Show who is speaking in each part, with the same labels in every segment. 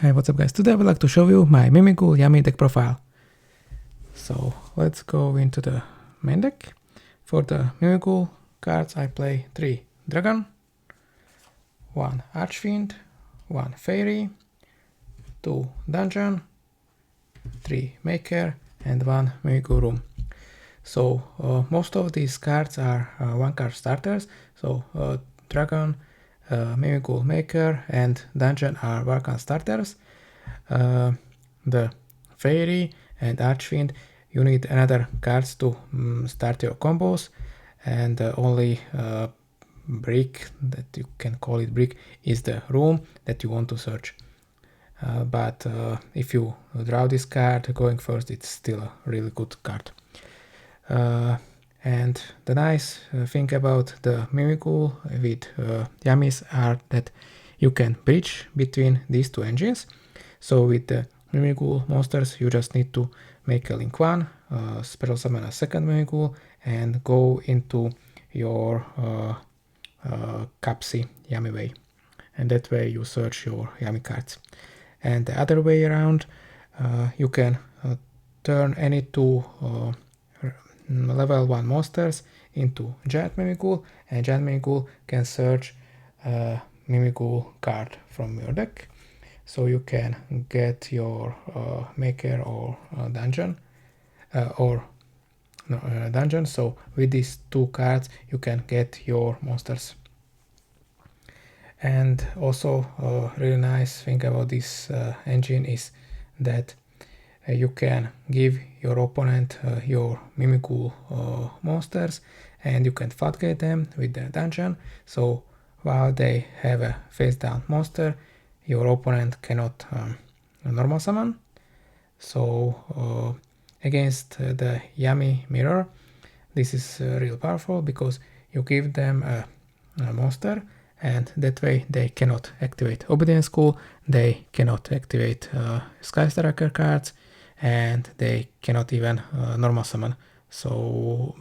Speaker 1: Hey, what's up guys? Today I would like to show you my Mimighoul Yummy deck profile. So let's go into the main deck. For the Mimighoul cards I play 3 Dragon, 1 Archfiend, 1 Fairy, 2 Dungeon, 3 Maker and 1 Mimighoul Room. So most of these cards are 1-card starters, so Dragon, Mimighoul Maker and Dungeon are 1-card starters. The Fairy and Archfiend, you need another cards to start your combos, and the only brick that you can call it brick is the room that you want to search. But if you draw this card going first, it's still a really good card. And the nice thing about the Mimighoul with Yummies are that you can bridge between these two engines. So with the Mimighoul monsters, you just need to make a link 1, special summon a second Mimighoul, and go into your Capsi Yummy way. And that way you search your Yummy cards. And the other way around, you can turn any two level 1 monsters into Giant Mimighoul, and Giant Mimighoul can search Mimighoul card from your deck. So you can get your Maker or Dungeon, Dungeon. So with these two cards you can get your monsters. And also a really nice thing about this engine is that you can give your opponent your Mimighoul monsters, and you can floodgate them with the dungeon. So while they have a face down monster, your opponent cannot normal summon. So against the Yummy mirror, this is real powerful because you give them a monster, and that way they cannot activate Obedience School, they cannot activate Sky Striker cards, and they cannot even normal summon. So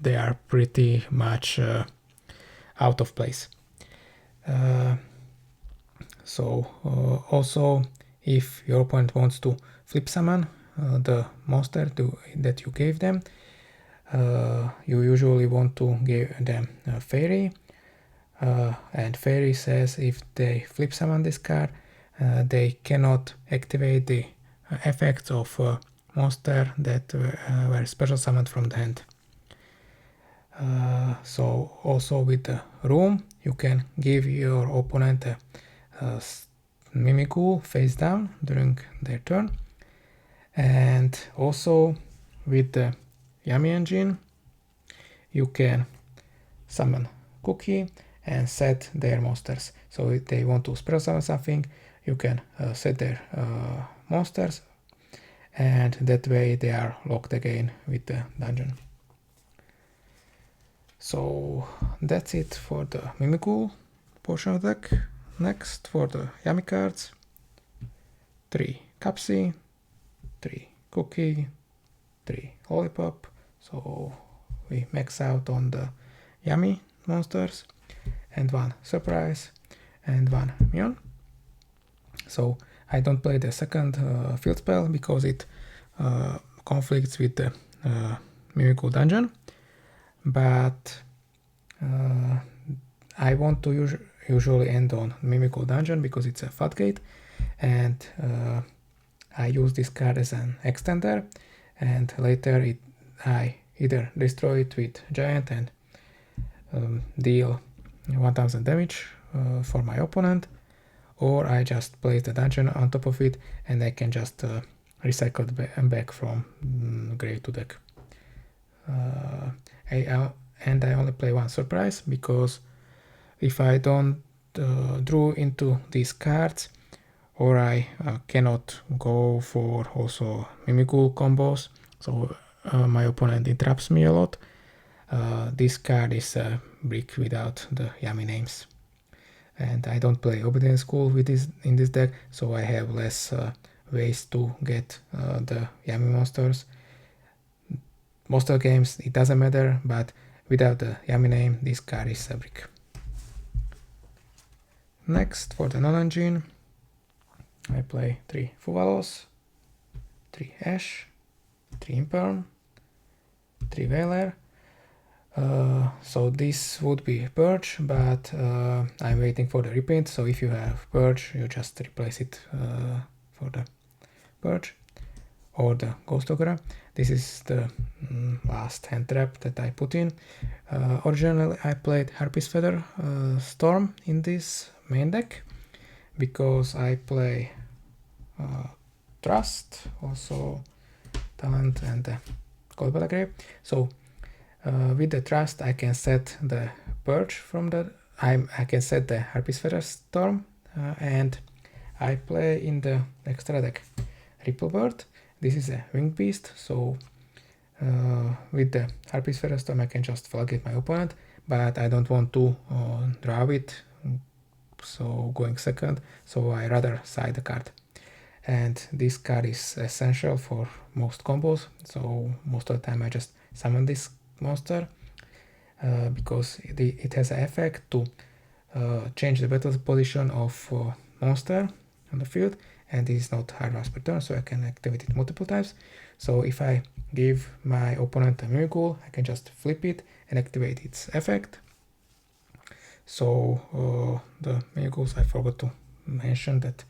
Speaker 1: they are pretty much out of place. Also, if your opponent wants to flip summon the monster that you gave them, you usually want to give them a Fairy, and Fairy says if they flip summon this card, they cannot activate the effects of monster that were special summoned from the hand. So also with the room, you can give your opponent a Mimighoul face down during their turn. And also with the Yummy engine, you can summon Cookie and set their monsters. So if they want to special summon something, you can set their monsters, and that way they are locked again with the dungeon. So that's it for the Mimighoul portion of the deck. Next, for the Yummy cards, 3 Capsi, 3 Cookie, 3 Lollipop. So we max out on the Yummy monsters, and 1 Surprise and 1 Mion. So I don't play the second field spell because it conflicts with the Mimighoul dungeon, but I want to usually end on Mimighoul dungeon because it's a floodgate, and I use this card as an extender, and later I either destroy it with Giant and deal 1000 damage for my opponent, or I just place the dungeon on top of it and I can just recycle it back from grave to deck. And I only play 1 Surprise because if I don't draw into these cards, or I cannot go for also Mimighoul combos, so my opponent interrupts me a lot, this card is a brick without the Yummy names. And I don't play Obedience School with this in this deck, so I have less ways to get the Yummy monsters. Most of the games it doesn't matter, but without the Yummy name, this card is a brick. Next, for the non-engine, I play 3 Fuvalos, 3 Ash, 3 Imperm, 3 Veiler. So this would be Purge, but I'm waiting for the repaint, so if you have Purge, you just replace it for the Purge or the Ghost Ogre. This is the last hand trap that I put in. Originally I played Harpy's Feather Storm in this main deck because I play Trust, also Talent and Cold Battle Grave. So with the Trust I can set the Purge from the... I can set the Harpy's Feather Storm and I play in the extra deck Ripple Bird. This is a Winged Beast, so with the Harpy's Feather Storm I can just floodgate my opponent, but I don't want to draw it, so going second, so I rather side the card. And this card is essential for most combos, so most of the time I just summon this monster because it has an effect to change the battle position of monster on the field, and it is not hard loss per turn, so I can activate it multiple times. So if I give my opponent a Mimighoul, I can just flip it and activate its effect. So the Mimighouls, I forgot to mention that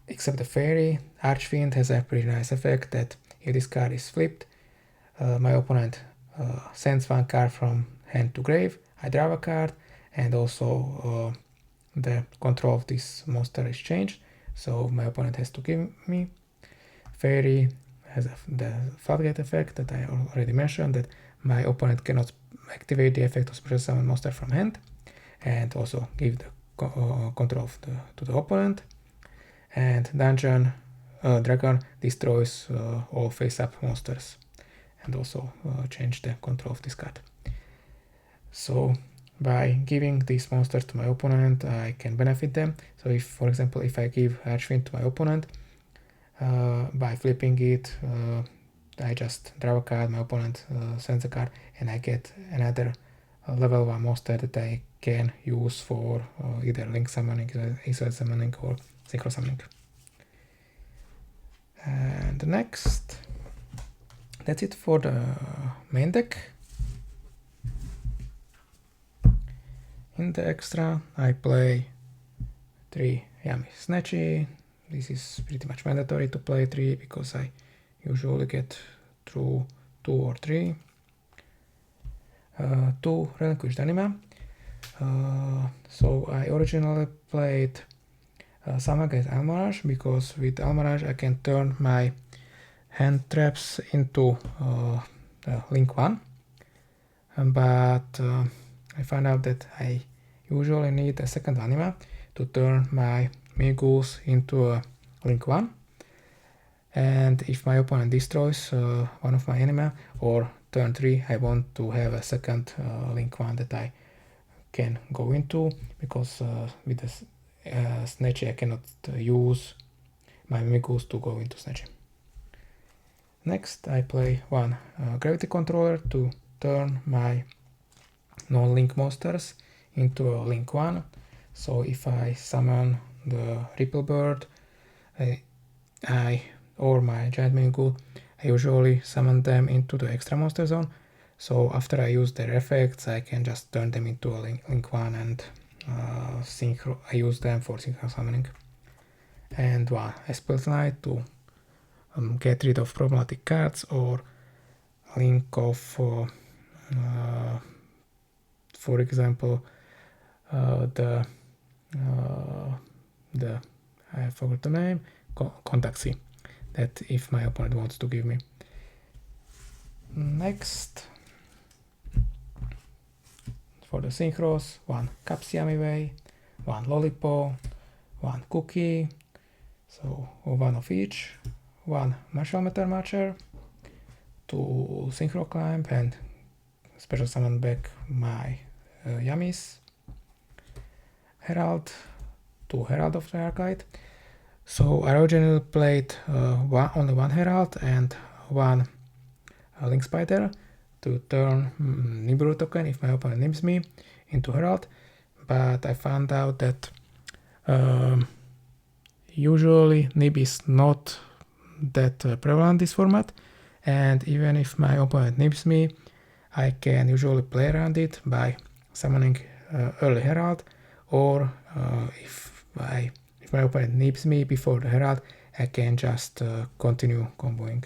Speaker 1: except the Fairy, Archfiend has a pretty nice effect that if this card is flipped, my opponent sends one card from hand to grave, I draw a card, and also the control of this monster is changed, so my opponent has to give me. Fairy has the floodgate effect that I already mentioned, that my opponent cannot activate the effect of special summon monster from hand, and also give the control to the opponent. And Dragon destroys all face-up monsters, and also change the control of this card. So by giving these monsters to my opponent, I can benefit them. So if, for example, if I give Archfiend to my opponent, by flipping it, I just draw a card, my opponent sends a card, and I get another level 1 monster that I can use for either link summoning, exile summoning, or synchro summoning. And next, that's it for the main deck. In the extra, I play 3 Yami Snatchy. This is pretty much mandatory to play 3 because I usually get through 2 or 3. 2 Relinquished Anima. So I originally played Samagate Almirage because with Almirage I can turn my hand traps into Link 1. But I found out that I usually need a second anima to turn my Mighouls into a Link 1. And if my opponent destroys one of my anima, or turn 3, I want to have a second Link 1 that I can go into, because with the Snatchy I cannot use my Mighouls to go into Snatchy. Next I play 1 Gravity Controller to turn my non-link monsters into a Link 1. So if I summon the Ripple Bird or my Giant Mimighoul, I usually summon them into the extra monster zone. So after I use their effects, I can just turn them into a Link 1 and I use them for synchro summoning. And 1 Espel's Knight to get rid of problematic cards, or Link of for example the I forgot the name, Contaxi, that if my opponent wants to give me. Next, for the synchros, 1 Capsiami Way, 1 Lollipo, 1 Cookie, so 1 of each, 1 Martial Metal Marcher, 2 Synchro Climb, and special summon back my Yamis, Herald, 2 Herald of the Arclight. So I originally played only 1 Herald and 1 Link Spider to turn Nibiru token if my opponent nibs me into Herald, but I found out that usually Nib is not that prevalent this format, and even if my opponent nibs me, I can usually play around it by summoning early Herald, or if my opponent nibs me before the Herald, I can just continue comboing.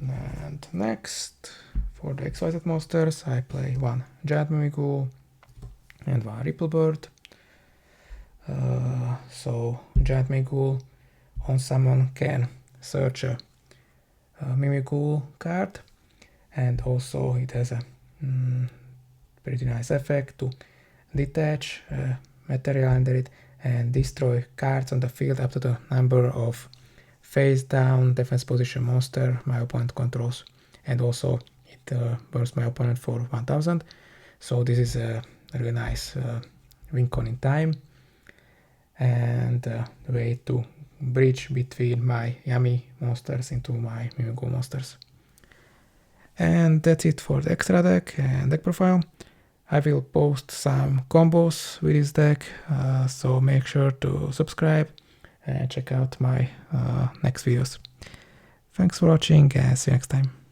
Speaker 1: And next, for the XYZ monsters, I play one Giant Mimighoul and one Ripple Bird. So Giant Mimighoul on summon can search a Mimighoul card, and also it has a pretty nice effect to detach material under it and destroy cards on the field up to the number of face down defense position monster my opponent controls, and also it burns my opponent for 1000. So this is a really nice win con in time, and a way to bridge between my Yummy monsters into my Mimighoul monsters. And that's it for the extra deck and deck profile. I will post some combos with this deck, so make sure to subscribe and check out my next videos. Thanks for watching and see you next time.